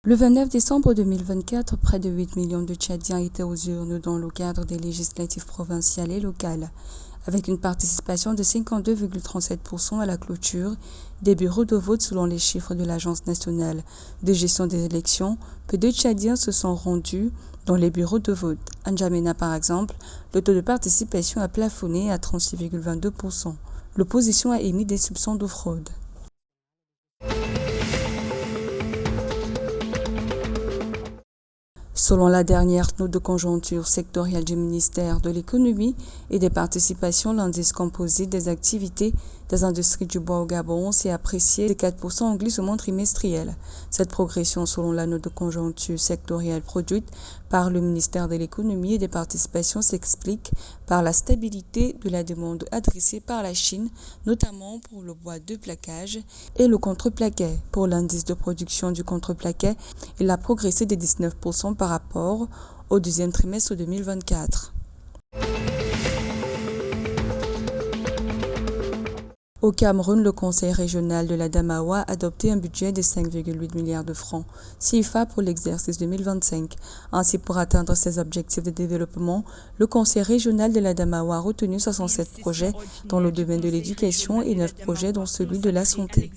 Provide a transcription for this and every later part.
Le 29 décembre 2024, près de 8 millions de Tchadiens étaient aux urnes dans le cadre des législatives provinciales et locales, avec une participation de 52,37% à la clôture des bureaux de vote selon les chiffres de l'Agence nationale de gestion des élections. Peu de Tchadiens se sont rendus dans les bureaux de vote. À N'Djamena, par exemple, le taux de participation a plafonné à 36,22%. L'opposition a émis des soupçons de fraude. Selon la dernière note de conjoncture sectorielle du ministère de l'Économie et des Participations, l'indice composite des activités des industries du bois au Gabon s'est apprécié de 4% en glissement trimestriel. Cette progression, selon la note de conjoncture sectorielle produite par le ministère de l'Économie et des Participations, s'explique par la stabilité de la demande adressée par la Chine, notamment pour le bois de plaquage et le contreplaqué. Pour l'indice de production du contreplaqué, il a progressé de 19% par rapport au deuxième trimestre 2024. Au Cameroun, le Conseil régional de l'Adamawa a adopté un budget de 5,8 milliards de francs CFA pour l'exercice 2025. Ainsi, pour atteindre ses objectifs de développement, le Conseil régional de l'Adamawa a retenu 67 projets dans le domaine de l'éducation et 9 projets dans celui de la santé.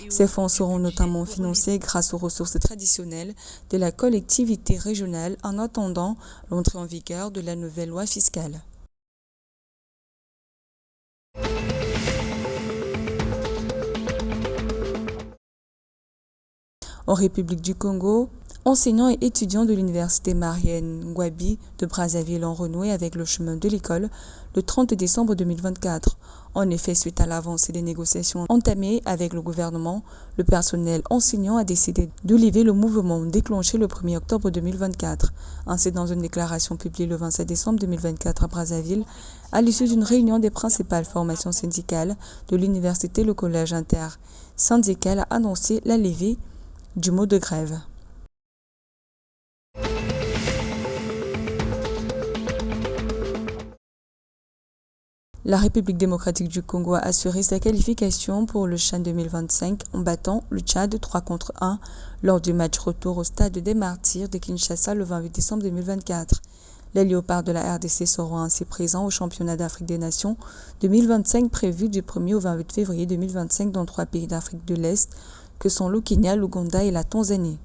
Ces fonds seront notamment financés grâce aux ressources traditionnelles de la collectivité régionale en attendant l'entrée en vigueur de la nouvelle loi fiscale. En République du Congo, enseignants et étudiants de l'université Marienne Ngouabi de Brazzaville ont renoué avec le chemin de l'école le 30 décembre 2024. En effet, suite à l'avancée des négociations entamées avec le gouvernement, le personnel enseignant a décidé de lever le mouvement déclenché le 1er octobre 2024. Ainsi, dans une déclaration publiée le 27 décembre 2024 à Brazzaville, à l'issue d'une réunion des principales formations syndicales de l'université, le collège intersyndical a annoncé la levée du mot de grève. La République démocratique du Congo a assuré sa qualification pour le CHAN 2025 en battant le Tchad 3-1 lors du match retour au stade des Martyrs de Kinshasa le 28 décembre 2024. Les Léopards de la RDC seront ainsi présents au championnat d'Afrique des Nations 2025 prévu du 1er au 28 février 2025 dans 3 pays d'Afrique de l'Est que sont le Kenya, l'Ouganda et la Tanzanie.